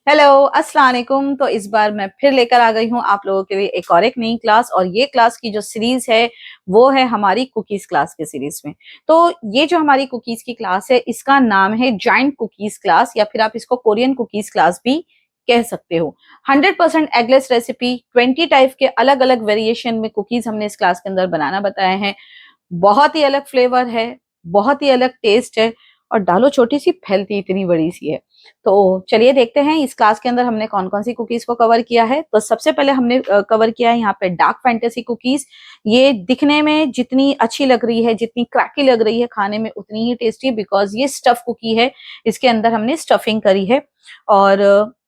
Hello, अस्सलाम वालेकुम। तो इस बार मैं फिर लेकर आ गई हूँ आप लोगों के लिए एक नई क्लास। और ये क्लास की जो सीरीज है वो है हमारी कुकीज क्लास के सीरीज में। तो ये जो हमारी कुकीज की क्लास है इसका नाम है जाइंट कुकीज क्लास, या फिर आप इसको कोरियन कुकीज क्लास भी कह सकते हो। 100% एगलेस रेसिपी, 20 टाइप के अलग अलग वेरिएशन में कुकीज हमने इस क्लास के अंदर बनाना बताए हैं। बहुत ही अलग फ्लेवर है, बहुत ही अलग टेस्ट है, और डालो छोटी सी फैलती इतनी बड़ी सी है। तो चलिए देखते हैं इस क्लास के अंदर हमने कौन कौन सी कुकीज को कवर किया है। तो सबसे पहले हमने कवर किया है यहाँ पे डार्क फैंटेसी कुकीज। ये दिखने में जितनी अच्छी लग रही है, जितनी क्रैकी लग रही है, खाने में उतनी ही टेस्टी, बिकॉज ये स्टफ कुकी है। इसके अंदर हमने स्टफिंग करी है। और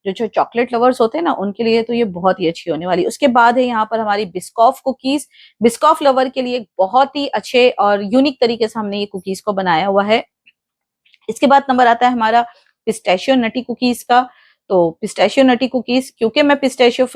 जो जो चॉकलेट लवर्स होते हैं ना, उनके लिए तो ये बहुत ही अच्छी होने वाली। उसके बाद है यहाँ पर हमारी बिस्कॉफ कुकीज। बिस्कॉफ लवर के लिए बहुत ही अच्छे और यूनिक तरीके से हमने ये कुकीज को बनाया हुआ है। इसके बाद नंबर आता है हमारा पिस्टैशियो नटी कुकीज का। तो पिस्टैशियो नटी कुकीज, क्योंकि मैं पिस्टैशियो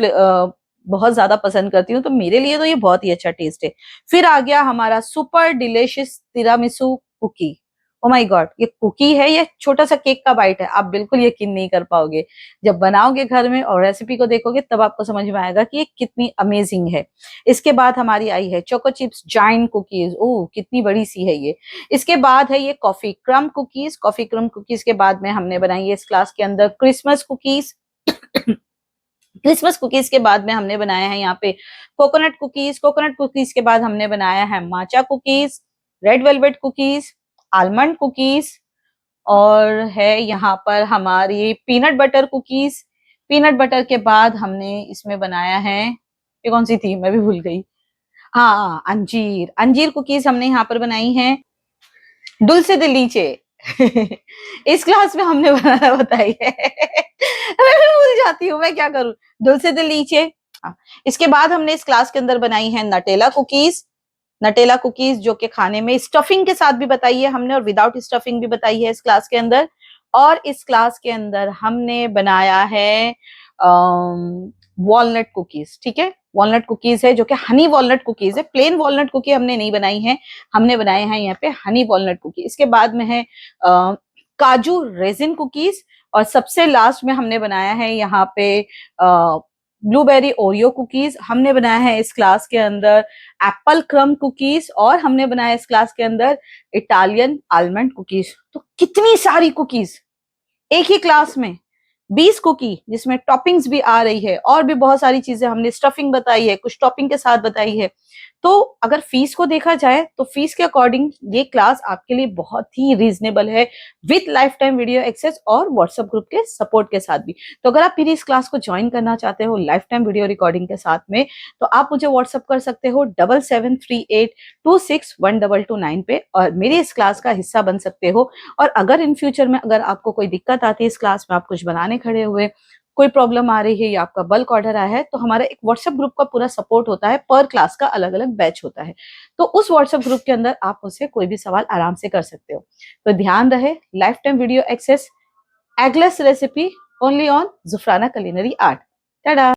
बहुत ज्यादा पसंद करती हूँ, तो मेरे लिए तो ये बहुत ही अच्छा टेस्ट है। फिर आ गया हमारा super delicious tiramisu cookie. Oh my god, ये कुकी है, ये छोटा सा केक का बाइट है। आप बिल्कुल यकीन नहीं कर पाओगे। जब बनाओगे घर में और रेसिपी को देखोगे तब आपको समझ में आएगा कि ये कितनी अमेजिंग है। इसके बाद हमारी आई है चोको चिप्स जाइंट कुकीज। ओह, कितनी बड़ी सी है ये। इसके बाद है ये कॉफी क्रम कुकीज। कॉफी क्रम कुकीज के बाद में हमने बनाई है इस क्लास के अंदर क्रिसमस कुकीज। क्रिसमस कुकीज के बाद में हमने बनाया है यहाँ पे कोकोनट कुकीज। कोकोनट कुकीज के बाद हमने बनाया है matcha cookies, red velvet cookies, almond cookies, और है यहाँ पर हमारी peanut butter cookies. Peanut butter के बाद हमने इसमें बनाया है, ये कौन सी थी मैं भी भूल गई। हाँ, अंजीर। अंजीर कुकीज हमने यहाँ पर बनाई है। डुल से दिलीचे। इस क्लास में हमने बनाना बताई है। मैं भी भूल जाती हूँ, मैं क्या करूँ। डुल से दिलीचे। हाँ। इसके बाद हमने इस क्लास के अंदर बनाई है नटेला कुकीज। नटेला कुकीज जो कि खाने में स्टफिंग के साथ भी बताई है हमने, और विदाउट स्टफिंग भी बताई है इस क्लास के अंदर। और इस क्लास के अंदर हमने बनाया है वॉलनट कुकीज। ठीक है, वॉलनट कुकीज है जो कि हनी वॉलनट कुकीज है। प्लेन वॉलनट कुकी हमने नहीं बनाई है, हमने बनाए हैं यहाँ पे हनी वॉलनट कुकी। इसके बाद में है काजू रेजिन कुकीज। और सबसे लास्ट में हमने बनाया है यहाँ पे ब्लूबेरी ओरियो कुकीज। हमने बनाया है इस क्लास के अंदर एप्पल क्रम कुकीज, और हमने बनाया इस क्लास के अंदर इटालियन आलमंड कुकीज। तो कितनी सारी कुकीज एक ही क्लास में, 20 कुकी, जिसमें टॉपिंग्स भी आ रही है, और भी बहुत सारी चीजें हमने स्टफिंग बताई है, कुछ टॉपिंग के साथ बताई है। तो अगर फीस को देखा जाए तो फीस के अकॉर्डिंग ये क्लास आपके लिए बहुत ही रीजनेबल है, with life time video access और व्हाट्सएप ग्रुप के सपोर्ट के साथ भी। तो अगर आप फिर इस क्लास को ज्वाइन करना चाहते हो लाइफ टाइम वीडियो रिकॉर्डिंग के साथ में, तो आप मुझे व्हाट्सएप कर सकते हो 7738261229 पे, और मेरी इस क्लास का हिस्सा बन सकते हो। और अगर इन फ्यूचर में अगर आपको कोई दिक्कत आती है इस क्लास में, आप कुछ बनाने खड़े हुए, कोई प्रॉब्लम आ रही है, या आपका बल्क ऑर्डर आया है, तो हमारा एक व्हाट्सएप ग्रुप का पूरा सपोर्ट होता है। पर क्लास का अलग अलग बैच होता है। तो उस व्हाट्सएप ग्रुप के अंदर आप मुझसे कोई भी सवाल आराम से कर सकते हो। तो ध्यान रहे, life time video access, eggless recipe, only on Zufrana culinary art. Tata.